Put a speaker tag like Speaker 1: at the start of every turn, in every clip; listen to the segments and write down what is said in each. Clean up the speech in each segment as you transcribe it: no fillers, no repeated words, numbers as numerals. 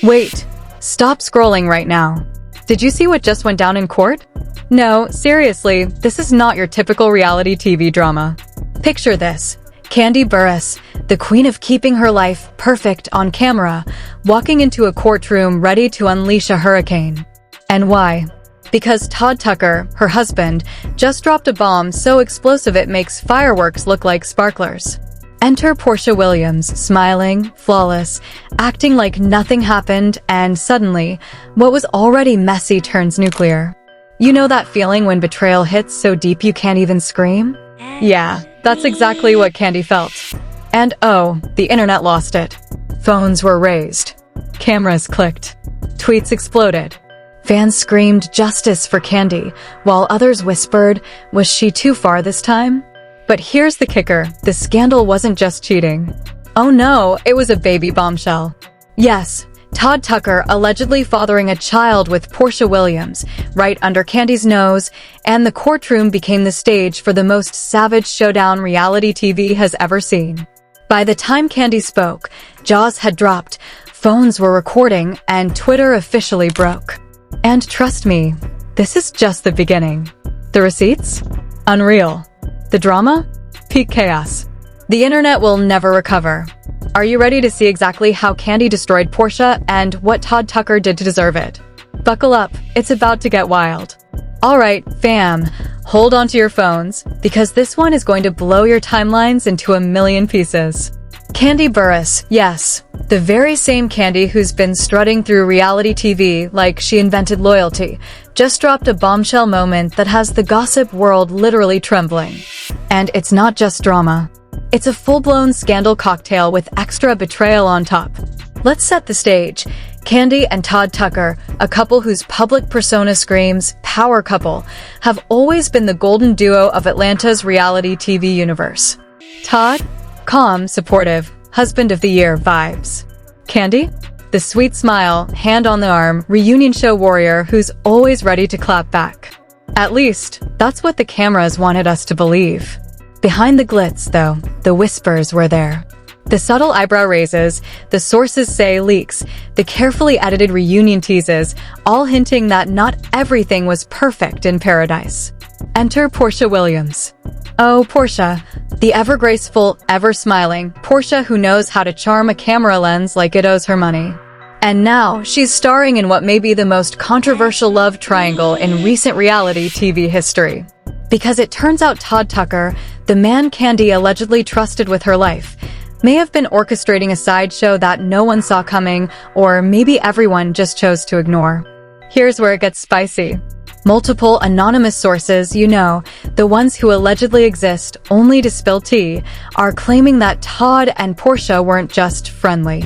Speaker 1: Wait, stop scrolling right now. Did you see what just went down in court? No, seriously, this is not your typical reality TV drama. Picture this. Kandi Burruss, the queen of keeping her life perfect on camera, walking into a courtroom ready to unleash a hurricane. And why? Because Todd Tucker, her husband, just dropped a bomb so explosive it makes fireworks look like sparklers. Enter Porsha Williams, smiling, flawless, acting like nothing happened, and suddenly, what was already messy turns nuclear. You know that feeling when betrayal hits so deep you can't even scream? Yeah, that's exactly what Kandi felt. And oh, the internet lost it. Phones were raised. Cameras clicked. Tweets exploded. Fans screamed justice for Kandi, while others whispered, was she too far this time? But here's the kicker, the scandal wasn't just cheating. Oh no, it was a baby bombshell. Yes, Todd Tucker allegedly fathering a child with Porsha Williams, right under Kandi's nose, and the courtroom became the stage for the most savage showdown reality TV has ever seen. By the time Kandi spoke, jaws had dropped, phones were recording, and Twitter officially broke. And trust me, this is just the beginning. The receipts? Unreal. The drama? Peak chaos. The internet will never recover. Are you ready to see exactly how Kandi destroyed Porsha and what Todd Tucker did to deserve it? Buckle up, it's about to get wild. Alright, fam, hold on to your phones, because this one is going to blow your timelines into a million pieces. Kandi Burruss, yes, the very same Kandi who's been strutting through reality TV like she invented loyalty, just dropped a bombshell moment that has the gossip world literally trembling. And it's not just drama. It's a full-blown scandal cocktail with extra betrayal on top. Let's set the stage. Kandi and Todd Tucker, a couple whose public persona screams power couple, have always been the golden duo of Atlanta's reality TV universe. Todd? Calm, supportive, husband of the year vibes. Kandi? The sweet smile, hand on the arm, reunion show warrior who's always ready to clap back. At least, that's what the cameras wanted us to believe. Behind the glitz, though, the whispers were there. The subtle eyebrow raises, the sources say leaks, the carefully edited reunion teases, all hinting that not everything was perfect in paradise. Enter Porsha Williams. Oh, Porsha, the ever-graceful, ever-smiling Porsha who knows how to charm a camera lens like it owes her money. And now, she's starring in what may be the most controversial love triangle in recent reality TV history. Because it turns out Todd Tucker, the man Kandi allegedly trusted with her life, may have been orchestrating a sideshow that no one saw coming, or maybe everyone just chose to ignore. Here's where it gets spicy. Multiple anonymous sources, you know, the ones who allegedly exist only to spill tea, are claiming that Todd and Porsha weren't just friendly.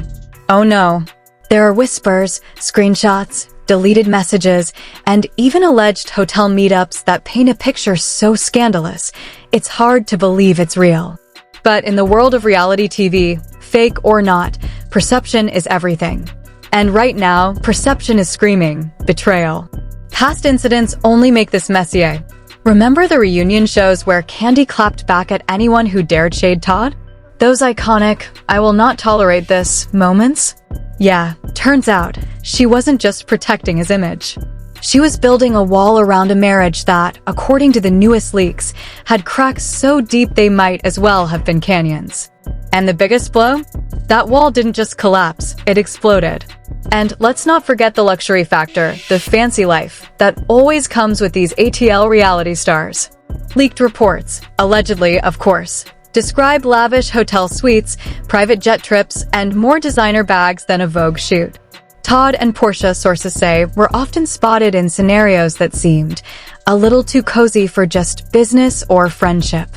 Speaker 1: Oh no. There are whispers, screenshots, deleted messages, and even alleged hotel meetups that paint a picture so scandalous, it's hard to believe it's real. But in the world of reality TV, fake or not, perception is everything. And right now, perception is screaming, betrayal. Past incidents only make this messier. Remember the reunion shows where Kandi clapped back at anyone who dared shade Todd? Those iconic, I will not tolerate this, moments? Yeah, turns out, she wasn't just protecting his image. She was building a wall around a marriage that, according to the newest leaks, had cracks so deep they might as well have been canyons. And the biggest blow? That wall didn't just collapse, it exploded. And let's not forget the luxury factor, the fancy life, that always comes with these ATL reality stars. Leaked reports, allegedly, of course, describe lavish hotel suites, private jet trips, and more designer bags than a Vogue shoot. Todd and Porsha, sources say, were often spotted in scenarios that seemed a little too cozy for just business or friendship.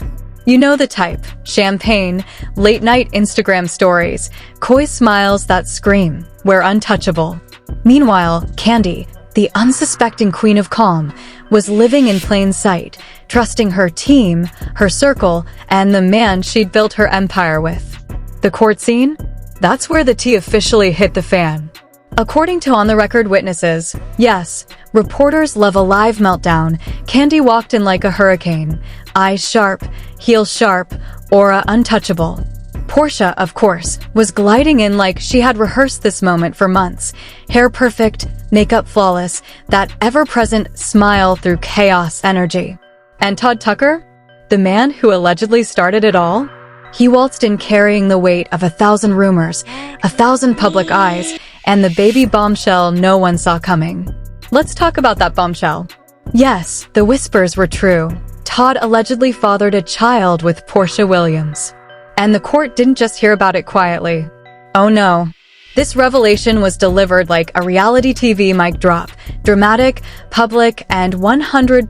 Speaker 1: You know the type: champagne, late-night Instagram stories, coy smiles that scream, we're untouchable. Meanwhile, Kandi, the unsuspecting queen of calm, was living in plain sight, trusting her team, her circle, and the man she'd built her empire with. The court scene? That's where the tea officially hit the fan. According to on-the-record witnesses, yes, reporters love a live meltdown, Kandi walked in like a hurricane, eyes sharp, heels sharp, aura untouchable. Porsha, of course, was gliding in like she had rehearsed this moment for months. Hair perfect, makeup flawless, that ever-present smile through chaos energy. And Todd Tucker? The man who allegedly started it all? He waltzed in carrying the weight of 1,000 rumors, 1,000 public eyes, and the baby bombshell no one saw coming. Let's talk about that bombshell. Yes, the whispers were true. Todd allegedly fathered a child with Porsha Williams. And the court didn't just hear about it quietly. Oh no. This revelation was delivered like a reality TV mic drop. Dramatic, public, and 100%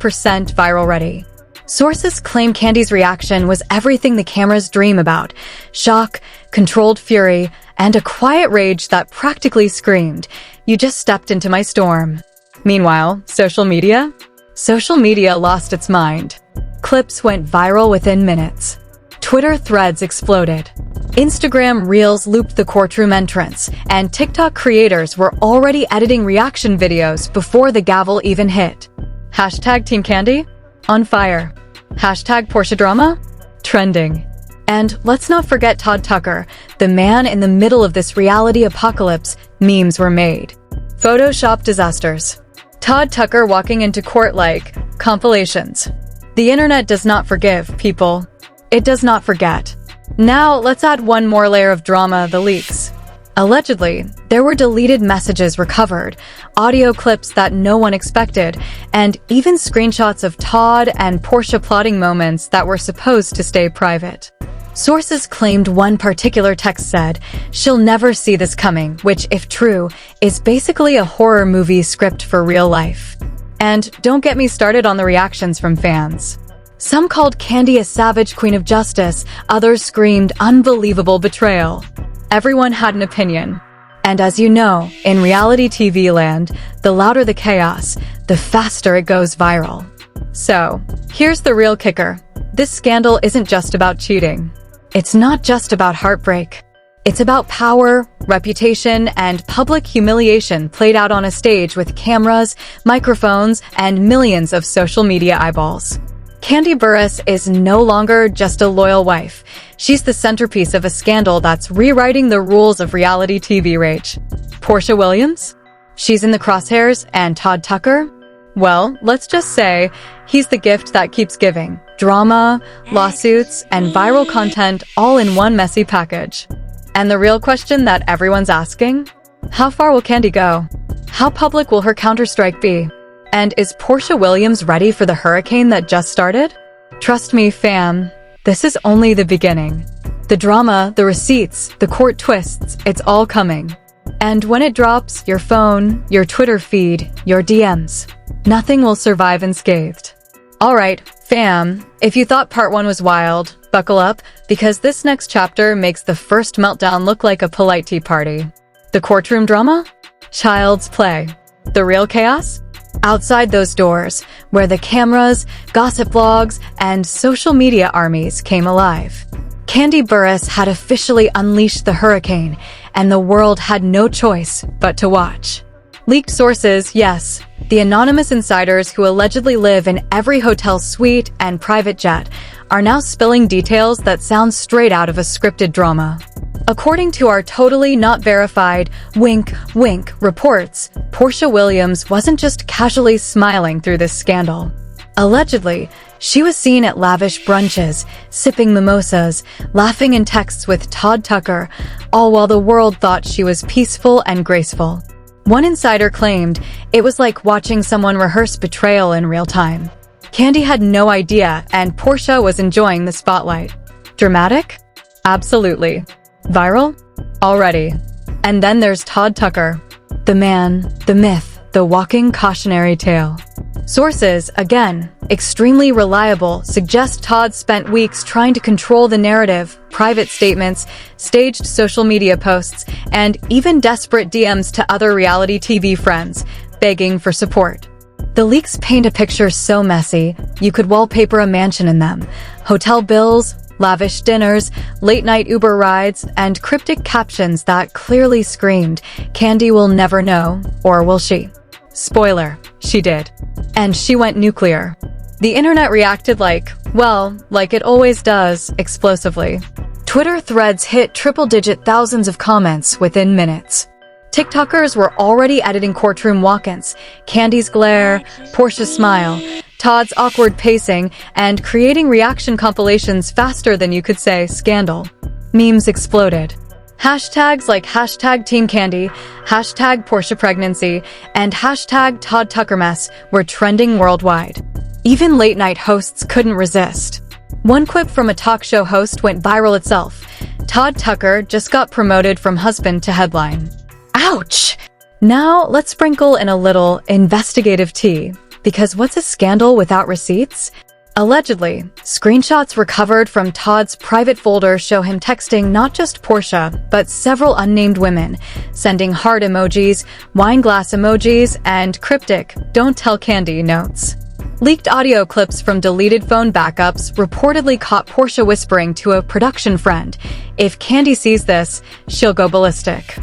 Speaker 1: viral ready. Sources claim Kandi's reaction was everything the cameras dream about. Shock, controlled fury, and a quiet rage that practically screamed, "You just stepped into my storm." Meanwhile, social media? Social media lost its mind. Clips went viral within minutes. Twitter threads exploded. Instagram Reels looped the courtroom entrance, and TikTok creators were already editing reaction videos before the gavel even hit. Hashtag Team Kandi? On fire. Hashtag Porsha Drama? Trending. And let's not forget Todd Tucker, the man in the middle of this reality apocalypse. Memes were made. Photoshop disasters. Todd Tucker walking into court like compilations. The internet does not forgive, people. It does not forget. Now, let's add one more layer of drama, the leaks. Allegedly, there were deleted messages recovered, audio clips that no one expected, and even screenshots of Todd and Porsha plotting moments that were supposed to stay private. Sources claimed one particular text said, "She'll never see this coming," which, if true, is basically a horror movie script for real life. And don't get me started on the reactions from fans. Some called Kandi a savage queen of justice, others screamed unbelievable betrayal. Everyone had an opinion. And as you know, in reality TV land, the louder the chaos, the faster it goes viral. So, here's the real kicker. This scandal isn't just about cheating. It's not just about heartbreak. It's about power, reputation, and public humiliation played out on a stage with cameras, microphones, and millions of social media eyeballs. Kandi Burruss is no longer just a loyal wife. She's the centerpiece of a scandal that's rewriting the rules of reality TV rage. Porsha Williams? She's in the crosshairs, and Todd Tucker? Well, let's just say he's the gift that keeps giving. Drama, lawsuits, and viral content all in one messy package. And the real question that everyone's asking? How far will Kandi go? How public will her counterstrike be? And is Porsha Williams ready for the hurricane that just started? Trust me, fam, this is only the beginning. The drama, the receipts, the court twists, it's all coming. And when it drops, your phone, your Twitter feed, your DMs, nothing will survive unscathed. Alright, fam, if you thought part 1 was wild, buckle up, because this next chapter makes the first meltdown look like a polite tea party. The courtroom drama? Child's play. The real chaos? Outside those doors, where the cameras, gossip blogs, and social media armies came alive. Kandi Burruss had officially unleashed the hurricane, and the world had no choice but to watch. Leaked sources, yes, the anonymous insiders who allegedly live in every hotel suite and private jet, are now spilling details that sound straight out of a scripted drama. According to our totally not verified, wink, wink reports, Porsha Williams wasn't just casually smiling through this scandal. Allegedly, she was seen at lavish brunches, sipping mimosas, laughing in texts with Todd Tucker, all while the world thought she was peaceful and graceful. One insider claimed it was like watching someone rehearse betrayal in real time. Kandi had no idea, and Porsha was enjoying the spotlight. Dramatic? Absolutely. Viral? Already. And then there's Todd Tucker. The man, the myth, the walking cautionary tale. Sources, again, extremely reliable, suggest Todd spent weeks trying to control the narrative, private statements, staged social media posts, and even desperate DMs to other reality TV friends, begging for support. The leaks paint a picture so messy, you could wallpaper a mansion in them. Hotel bills, lavish dinners, late-night Uber rides, and cryptic captions that clearly screamed, "Kandi will never know," or will she? Spoiler, she did. And she went nuclear. The internet reacted like it always does, explosively. Twitter threads hit triple-digit thousands of comments within minutes. TikTokers were already editing courtroom walk-ins, Kandi's glare, Porsha's smile, Todd's awkward pacing, and creating reaction compilations faster than you could say scandal. Memes exploded. Hashtags like hashtag Team Kandi, hashtag Porsha pregnancy, and hashtag Todd Tucker mess were trending worldwide. Even late-night hosts couldn't resist. One quip from a talk show host went viral itself. Todd Tucker just got promoted from husband to headline. Ouch! Now let's sprinkle in a little investigative tea, because what's a scandal without receipts? Allegedly, screenshots recovered from Todd's private folder show him texting not just Porsha, but several unnamed women, sending heart emojis, wine glass emojis, and cryptic "Don't tell Kandi" notes. Leaked audio clips from deleted phone backups reportedly caught Porsha whispering to a production friend, "If Kandi sees this, she'll go ballistic."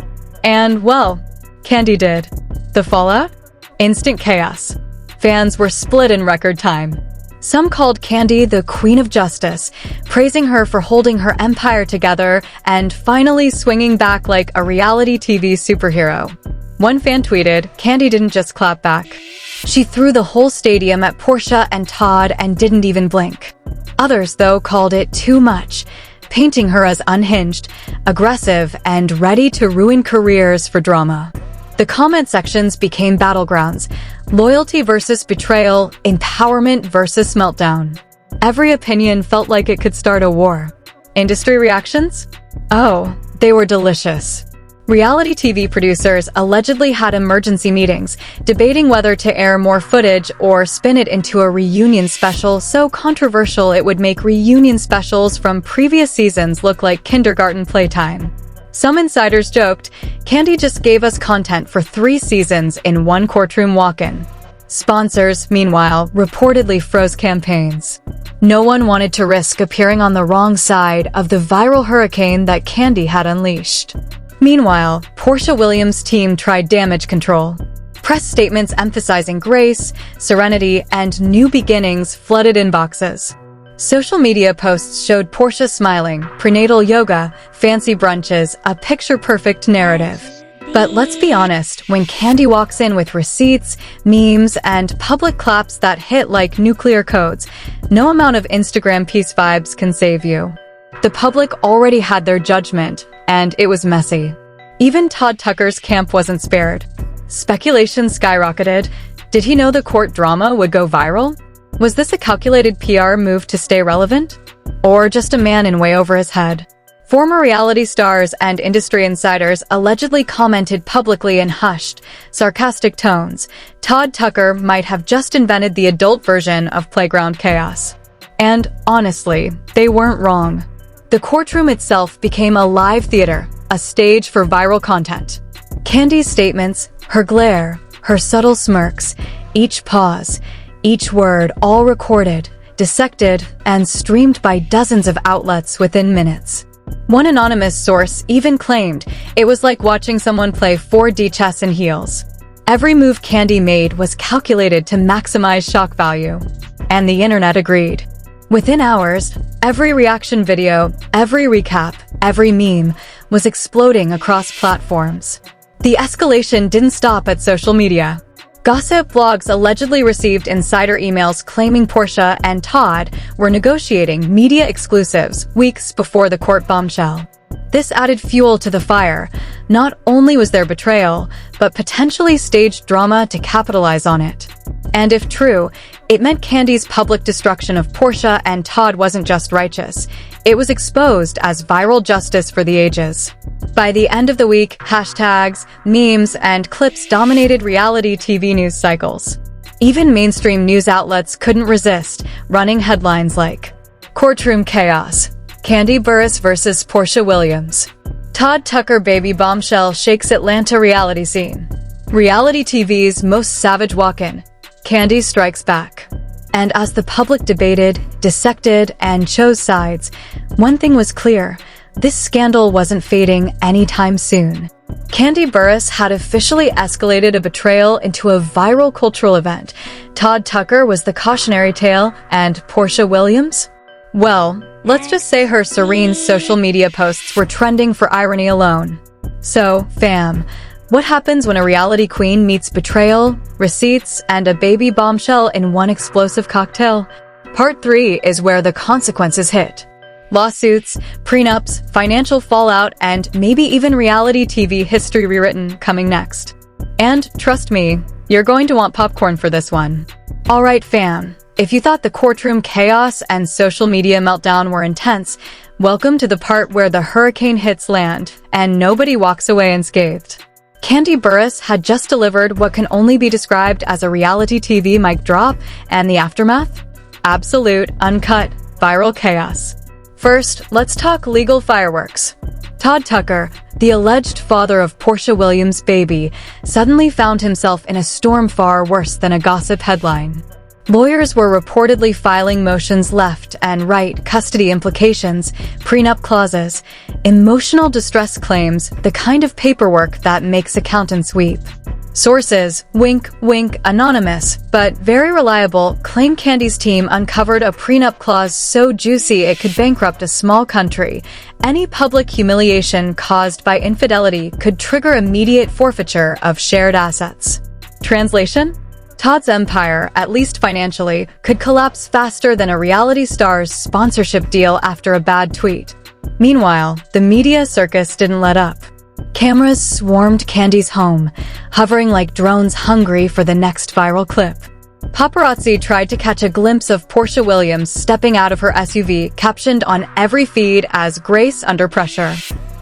Speaker 1: And, well, Kandi did. The fallout? Instant chaos. Fans were split in record time. Some called Kandi the Queen of Justice, praising her for holding her empire together and finally swinging back like a reality TV superhero. One fan tweeted, "Kandi didn't just clap back. She threw the whole stadium at Porsha and Todd and didn't even blink." Others, though, called it too much, painting her as unhinged, aggressive, and ready to ruin careers for drama. The comment sections became battlegrounds. Loyalty versus betrayal, empowerment versus meltdown. Every opinion felt like it could start a war. Industry reactions? Oh, they were delicious. Reality TV producers allegedly had emergency meetings, debating whether to air more footage or spin it into a reunion special so controversial it would make reunion specials from previous seasons look like kindergarten playtime. Some insiders joked, Kandi just gave us content for 3 seasons in one courtroom walk-in. Sponsors, meanwhile, reportedly froze campaigns. No one wanted to risk appearing on the wrong side of the viral hurricane that Kandi had unleashed. Meanwhile, Porsha Williams' team tried damage control. Press statements emphasizing grace, serenity, and new beginnings flooded inboxes. Social media posts showed Porsha smiling, prenatal yoga, fancy brunches, a picture-perfect narrative. But let's be honest, when Kandi walks in with receipts, memes, and public claps that hit like nuclear codes, no amount of Instagram peace vibes can save you. The public already had their judgment, and it was messy. Even Todd Tucker's camp wasn't spared. Speculation skyrocketed. Did he know the court drama would go viral? Was this a calculated PR move to stay relevant? Or just a man in way over his head? Former reality stars and industry insiders allegedly commented publicly in hushed, sarcastic tones. Todd Tucker might have just invented the adult version of playground chaos. And honestly, they weren't wrong. The courtroom itself became a live theater, a stage for viral content. Kandi's statements, her glare, her subtle smirks, each pause, each word all recorded, dissected, and streamed by dozens of outlets within minutes. One anonymous source even claimed it was like watching someone play 4D chess in heels. Every move Kandi made was calculated to maximize shock value. And the internet agreed. Within hours, every reaction video, every recap, every meme was exploding across platforms. The escalation didn't stop at social media. Gossip blogs allegedly received insider emails claiming Porsha and Todd were negotiating media exclusives weeks before the court bombshell. This added fuel to the fire. Not only was there betrayal, but potentially staged drama to capitalize on it. And if true, it meant Kandi's public destruction of Porsha and Todd wasn't just righteous. It was exposed as viral justice for the ages. By the end of the week, hashtags, memes, and clips dominated reality TV news cycles. Even mainstream news outlets couldn't resist, running headlines like, "Courtroom Chaos, Kandi Burruss vs. Porsha Williams. Todd Tucker baby bombshell shakes Atlanta reality scene. Reality TV's most savage walk-in. Kandi strikes back." And as the public debated, dissected, and chose sides, one thing was clear. This scandal wasn't fading anytime soon. Kandi Burruss had officially escalated a betrayal into a viral cultural event. Todd Tucker was the cautionary tale, and Porsha Williams? Well, Let's just say her serene social media posts were trending for irony alone. So, fam, what happens when a reality queen meets betrayal, receipts, and a baby bombshell in one explosive cocktail? Part 3 is where the consequences hit. Lawsuits, prenups, financial fallout, and maybe even reality TV history rewritten coming next. And trust me, you're going to want popcorn for this one. Alright fam, if you thought the courtroom chaos and social media meltdown were intense, welcome to the part where the hurricane hits land and nobody walks away unscathed. Kandi Burruss had just delivered what can only be described as a reality TV mic drop, and the aftermath? Absolute, uncut, viral chaos. First, let's talk legal fireworks. Todd Tucker, the alleged father of Porsha Williams' baby, suddenly found himself in a storm far worse than a gossip headline. Lawyers were reportedly filing motions left and right, custody implications, prenup clauses, emotional distress claims, the kind of paperwork that makes accountants weep. Sources, wink, wink, anonymous, but very reliable, claim Kandi's team uncovered a prenup clause so juicy it could bankrupt a small country. Any public humiliation caused by infidelity could trigger immediate forfeiture of shared assets. Translation? Todd's empire, at least financially, could collapse faster than a reality star's sponsorship deal after a bad tweet. Meanwhile, the media circus didn't let up. Cameras swarmed Kandi's home, hovering like drones hungry for the next viral clip. Paparazzi tried to catch a glimpse of Porsha Williams stepping out of her SUV, captioned on every feed as "Grace under pressure."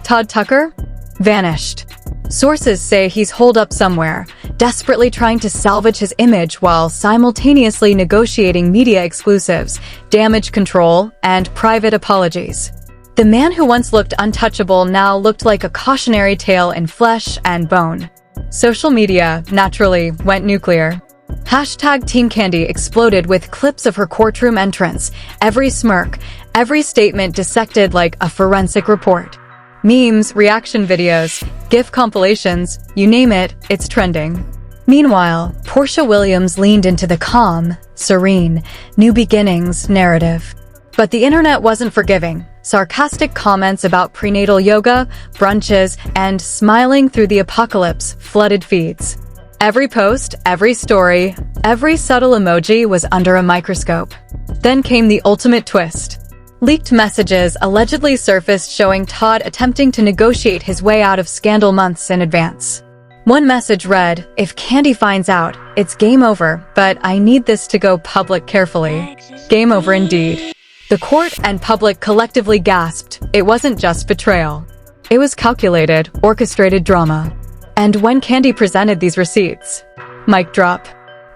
Speaker 1: Todd Tucker? Vanished. Sources say he's holed up somewhere, desperately trying to salvage his image while simultaneously negotiating media exclusives, damage control, and private apologies. The man who once looked untouchable now looked like a cautionary tale in flesh and bone. Social media, naturally, went nuclear. Hashtag Team Kandi exploded with clips of her courtroom entrance, every smirk, every statement dissected like a forensic report. Memes, reaction videos, GIF compilations, you name it, it's trending. Meanwhile, Porsha Williams leaned into the calm, serene, new beginnings narrative. But the internet wasn't forgiving. Sarcastic comments about prenatal yoga, brunches, and smiling through the apocalypse flooded feeds. Every post, every story, every subtle emoji was under a microscope. Then came the ultimate twist. Leaked messages allegedly surfaced showing Todd attempting to negotiate his way out of scandal months in advance. One message read, "If Kandi finds out, it's game over, but I need this to go public carefully." Game over indeed. The court and public collectively gasped. It wasn't just betrayal. It was calculated, orchestrated drama. And when Kandi presented these receipts, mic drop.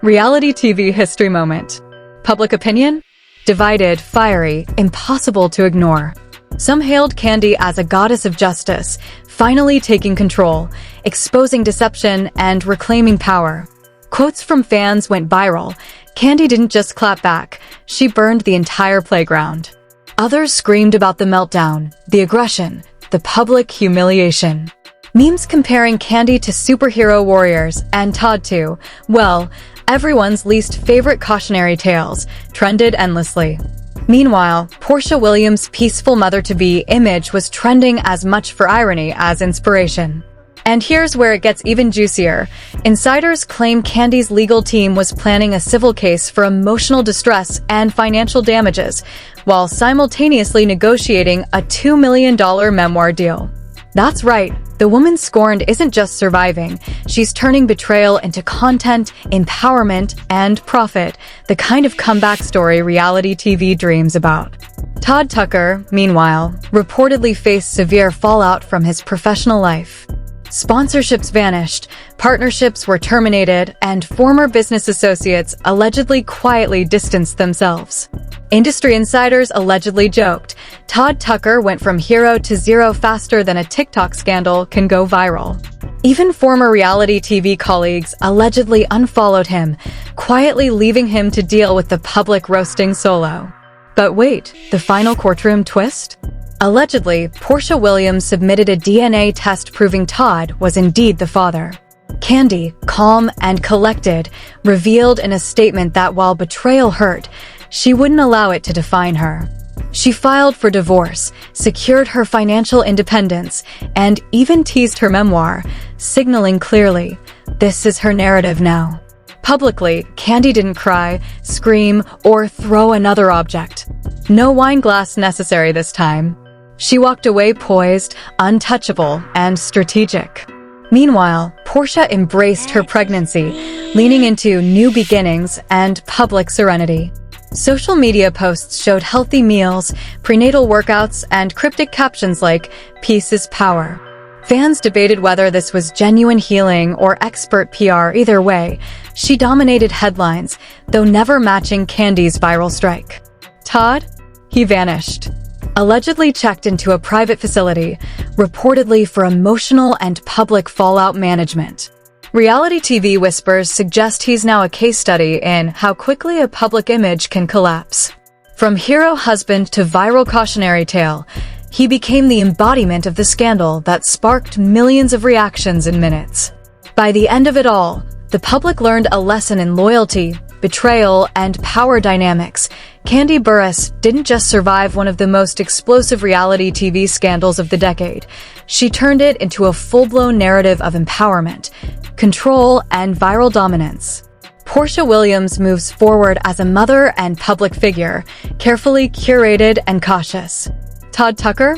Speaker 1: Reality TV history moment. Public opinion? Divided, fiery, impossible to ignore. Some hailed Kandi as a goddess of justice, finally taking control, exposing deception, and reclaiming power. Quotes from fans went viral. Kandi didn't just clap back, she burned the entire playground. Others screamed about the meltdown, the aggression, the public humiliation. Memes comparing Kandi to superhero warriors, and Todd to, well, everyone's least favorite cautionary tales, trended endlessly. Meanwhile, Porsha Williams' peaceful mother-to-be image was trending as much for irony as inspiration. And here's where it gets even juicier. Insiders claim Kandi's legal team was planning a civil case for emotional distress and financial damages, while simultaneously negotiating a $2 million memoir deal. That's right, the woman scorned isn't just surviving, she's turning betrayal into content, empowerment, and profit, the kind of comeback story reality TV dreams about. Todd Tucker, meanwhile, reportedly faced severe fallout from his professional life. Sponsorships vanished, partnerships were terminated, and former business associates allegedly quietly distanced themselves. Industry insiders allegedly joked, Todd Tucker went from hero to zero faster than a TikTok scandal can go viral. Even former reality TV colleagues allegedly unfollowed him, quietly leaving him to deal with the public roasting solo. But wait, the final courtroom twist? Allegedly, Porsha Williams submitted a DNA test proving Todd was indeed the father. Kandi, calm and collected, revealed in a statement that while betrayal hurt, she wouldn't allow it to define her. She filed for divorce, secured her financial independence, and even teased her memoir, signaling clearly, this is her narrative now. Publicly, Kandi didn't cry, scream, or throw another object. No wine glass necessary this time. She walked away poised, untouchable, and strategic. Meanwhile, Porsha embraced her pregnancy, leaning into new beginnings and public serenity. Social media posts showed healthy meals, prenatal workouts, and cryptic captions like, "Peace is power." Fans debated whether this was genuine healing or expert PR. Either way, she dominated headlines, though never matching Kandi's viral strike. Todd? He vanished. Allegedly checked into a private facility, reportedly for emotional and public fallout management. Reality TV whispers suggest he's now a case study in how quickly a public image can collapse. From hero husband to viral cautionary tale, he became the embodiment of the scandal that sparked millions of reactions in minutes. By the end of it all, the public learned a lesson in loyalty, betrayal, and power dynamics. Kandi Burruss didn't just survive one of the most explosive reality TV scandals of the decade. She turned it into a full-blown narrative of empowerment, control, and viral dominance. Porsha Williams moves forward as a mother and public figure, carefully curated and cautious. Todd Tucker?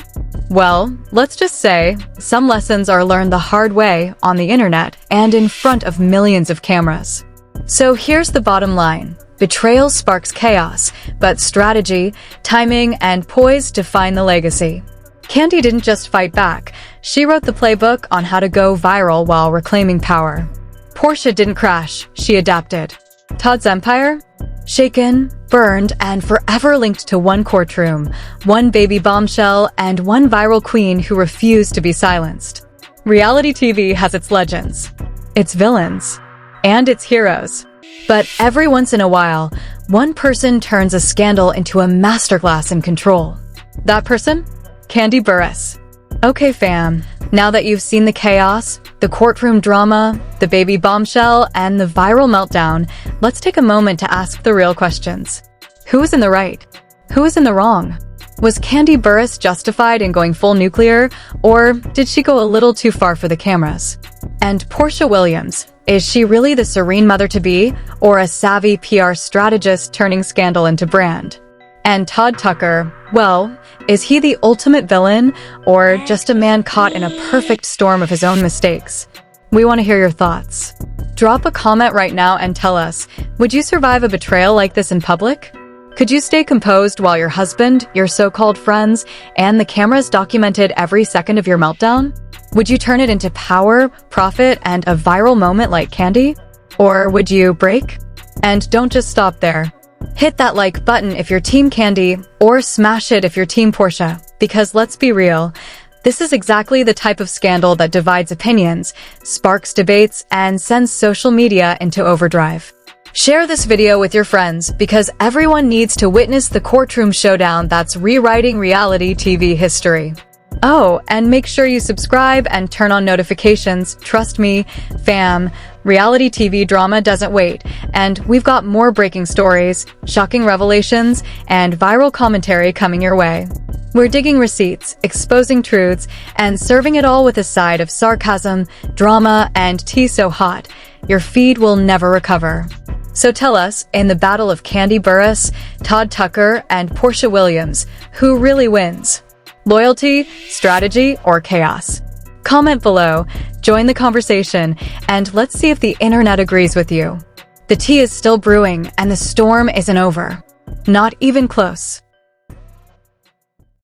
Speaker 1: Well, let's just say, some lessons are learned the hard way on the internet and in front of millions of cameras. So here's the bottom line. Betrayal sparks chaos, but strategy, timing, and poise define the legacy. Kandi didn't just fight back. She wrote the playbook on how to go viral while reclaiming power. Porsha didn't crash. She adapted. Todd's empire? Shaken, burned, and forever linked to one courtroom, one baby bombshell, and one viral queen who refused to be silenced. Reality TV has its legends, its villains, and its heroes. But every once in a while, one person turns a scandal into a masterclass in control. That person? Kandi Burruss. Okay fam, now that you've seen the chaos, the courtroom drama, the baby bombshell, and the viral meltdown, let's take a moment to ask the real questions. Who was in the right? Who was in the wrong? Was Kandi Burruss justified in going full nuclear, or did she go a little too far for the cameras? And Porsha Williams, is she really the serene mother-to-be, or a savvy PR strategist turning scandal into brand? And Todd Tucker, well, is he the ultimate villain, or just a man caught in a perfect storm of his own mistakes? We want to hear your thoughts. Drop a comment right now and tell us, would you survive a betrayal like this in public? Could you stay composed while your husband, your so-called friends, and the cameras documented every second of your meltdown? Would you turn it into power, profit, and a viral moment like Kandi? Or would you break? And don't just stop there. Hit that like button if you're Team Kandi, or smash it if you're Team Porsha, because let's be real, this is exactly the type of scandal that divides opinions, sparks debates, and sends social media into overdrive. Share this video with your friends because everyone needs to witness the courtroom showdown that's rewriting reality TV history. Oh, and make sure you subscribe and turn on notifications. Trust me, fam, reality TV drama doesn't wait, and we've got more breaking stories, shocking revelations, and viral commentary coming your way. We're digging receipts, exposing truths, and serving it all with a side of sarcasm, drama, and tea so hot, your feed will never recover. So tell us, in the battle of Kandi Burruss, Todd Tucker, and Porsha Williams, who really wins? Loyalty, strategy, or chaos? Comment below, join the conversation, and let's see if the internet agrees with you. The tea is still brewing, and the storm isn't over. Not even close.